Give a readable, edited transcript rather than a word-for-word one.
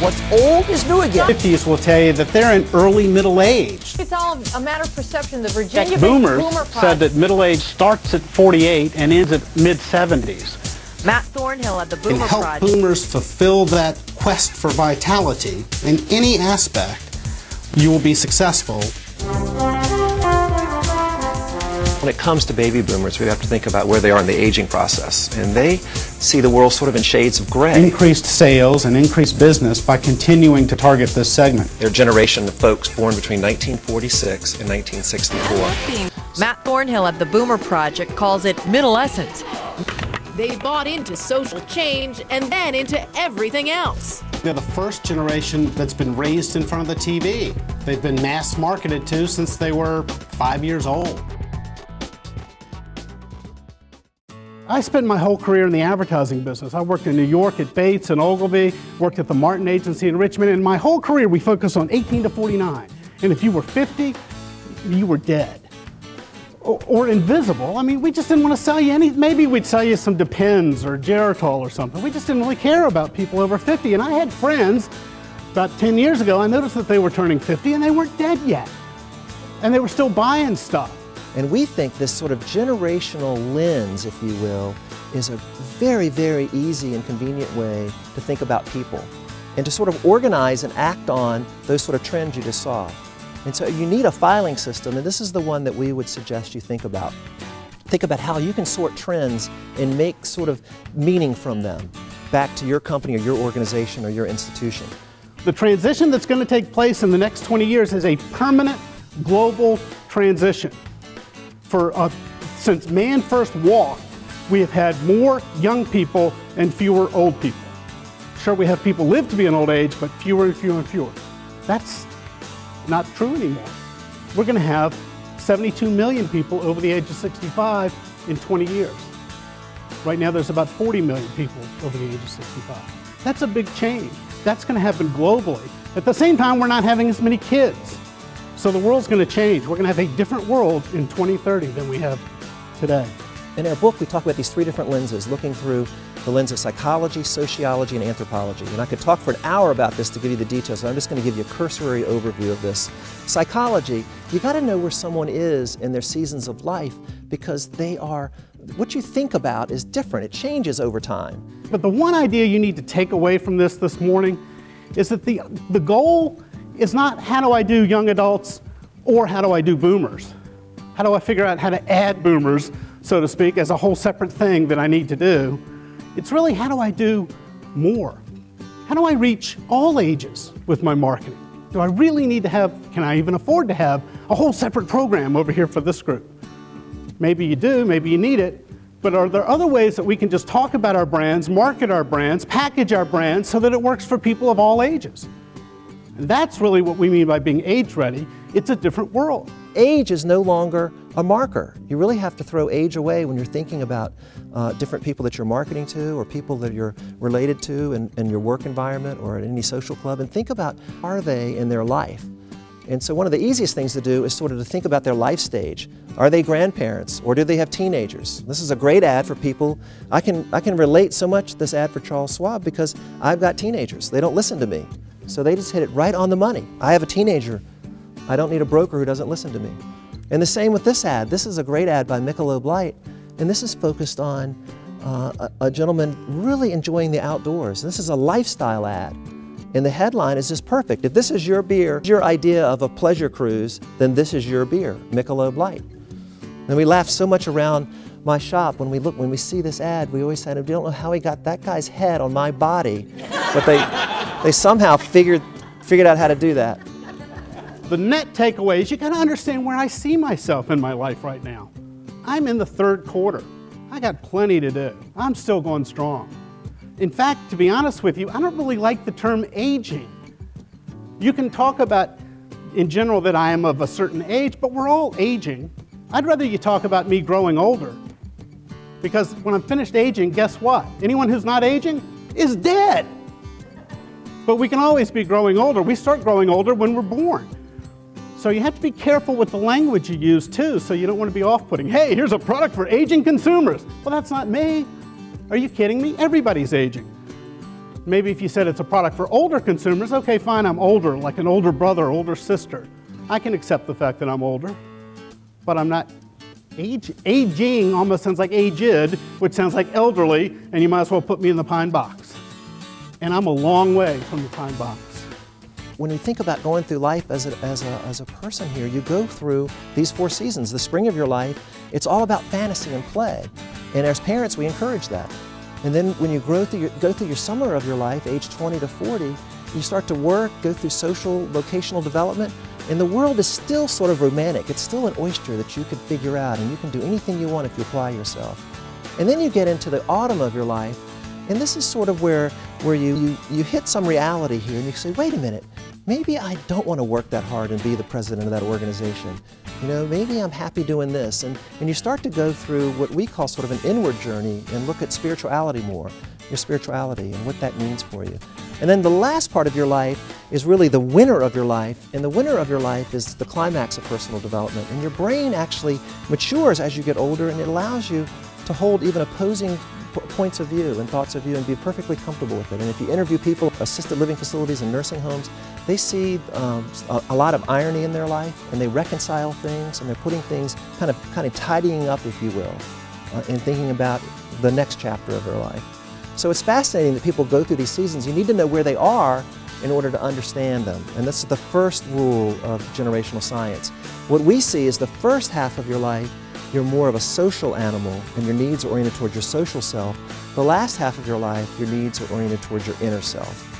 What's old is new again. 50s will tell you that they're in early middle age. It's all a matter of perception. The Virginia Boomers Boomer said that middle age starts at 48 and ends at mid-70s. Matt Thornhill at the Boomer And help Project. boomers fulfill that quest for vitality in any aspect, you will be successful. When it comes to baby boomers, we have to think about where they are in the aging process. And they see the world sort of in shades of gray. Increased sales and increased business by continuing to target this segment. They're a generation of folks born between 1946 and 1964. Matt Thornhill at the Boomer Project calls it middle-essence. They bought into social change and then into everything else. They're the first generation that's been raised in front of the TV. They've been mass marketed to since they were 5 years old. I spent my whole career in the advertising business. I worked in New York at Bates and Ogilvy, worked at the Martin Agency in Richmond, and my whole career we focused on 18 to 49. And if you were 50, you were dead. Or invisible. I mean, we just didn't want to sell you any. Maybe we'd sell you some Depends or Geritol or something. We just didn't really care about people over 50. And I had friends, about 10 years ago, I noticed that they were turning 50 and they weren't dead yet. And they were still buying stuff. And we think this sort of generational lens, if you will, is a very, very easy and convenient way to think about people and to sort of organize and act on those sort of trends you just saw. And so you need a filing system, and this is the one that we would suggest you think about. Think about how you can sort trends and make sort of meaning from them back to your company or your organization or your institution. The transition that's going to take place in the next 20 years is a permanent global transition. Since man first walked, we have had more young people and fewer old people. Sure, we have people live to be an old age, but fewer and fewer and fewer. That's not true anymore. We're going to have 72 million people over the age of 65 in 20 years. Right now there's about 40 million people over the age of 65. That's a big change. That's going to happen globally. At the same time, we're not having as many kids. So the world's going to change. We're going to have a different world in 2030 than we have today. In our book, we talk about these three different lenses, looking through the lens of psychology, sociology, and anthropology. And I could talk for an hour about this to give you the details, but I'm just going to give you a cursory overview of this. Psychology, you got to know where someone is in their seasons of life because they are, what you think about is different. It changes over time. But the one idea you need to take away from this morning is that the goal is not how do I do young adults or how do I do boomers. How do I figure out how to add boomers, so to speak, as a whole separate thing that I need to do. It's really how do I do more? How do I reach all ages with my marketing? Do I really need to have, can I even afford to have a whole separate program over here for this group? Maybe you do, maybe you need it, but are there other ways that we can just talk about our brands, market our brands, package our brands so that it works for people of all ages? And that's really what we mean by being age ready. It's a different world. Age is no longer a marker. You really have to throw age away when you're thinking about different people that you're marketing to or people that you're related to in your work environment or at any social club, and think about, are they in their life? And so one of the easiest things to do is sort of to think about their life stage. Are they grandparents or do they have teenagers? This is a great ad for people. I can relate so much to this ad for Charles Schwab because I've got teenagers. They don't listen to me. So they just hit it right on the money. I have a teenager. I don't need a broker who doesn't listen to me. And the same with this ad. This is a great ad by Michelob Light, and this is focused on a gentleman really enjoying the outdoors. This is a lifestyle ad, and the headline is just perfect. If this is your beer, your idea of a pleasure cruise, then this is your beer, Michelob Light. And we laugh so much around my shop when we see this ad. We always say, "I don't know how he got that guy's head on my body," but they somehow figured out how to do that. The net takeaway is you got to understand where I see myself in my life right now. I'm in the third quarter. I got plenty to do. I'm still going strong. In fact, to be honest with you, I don't really like the term aging. You can talk about, in general, that I am of a certain age, but we're all aging. I'd rather you talk about me growing older. Because when I'm finished aging, guess what? Anyone who's not aging is dead. But we can always be growing older. We start growing older when we're born. So you have to be careful with the language you use too, so you don't want to be off-putting. Hey, here's a product for aging consumers. Well, that's not me. Are you kidding me? Everybody's aging. Maybe if you said it's a product for older consumers, okay, fine, I'm older, like an older brother, older sister. I can accept the fact that I'm older, but I'm not aging almost sounds like aged, which sounds like elderly, and you might as well put me in the pine box. And I'm a long way from the pine box. When you think about going through life as a person here, you go through these 4 seasons. The spring of your life, it's all about fantasy and play. And as parents, we encourage that. And then when you go through your summer of your life, age 20 to 40, you start to work, go through social, vocational development, and the world is still sort of romantic. It's still an oyster that you can figure out, and you can do anything you want if you apply yourself. And then you get into the autumn of your life, and this is sort of where you hit some reality here, and you say, wait a minute, maybe I don't want to work that hard and be the president of that organization. You know, maybe I'm happy doing this. And you start to go through what we call sort of an inward journey and look at spirituality more, your spirituality and what that means for you. And then the last part of your life is really the winter of your life, and the winter of your life is the climax of personal development. And your brain actually matures as you get older, and it allows you to hold even opposing points of view and thoughts of view and be perfectly comfortable with it. And if you interview people, assisted living facilities and nursing homes, they see a lot of irony in their life, and they reconcile things, and they're putting things, kind of tidying up, if you will, and thinking about the next chapter of their life. So it's fascinating that people go through these seasons. You need to know where they are in order to understand them. And this is the first rule of generational science. What we see is the first half of your life, you're more of a social animal, and your needs are oriented towards your social self. The last half of your life, your needs are oriented towards your inner self.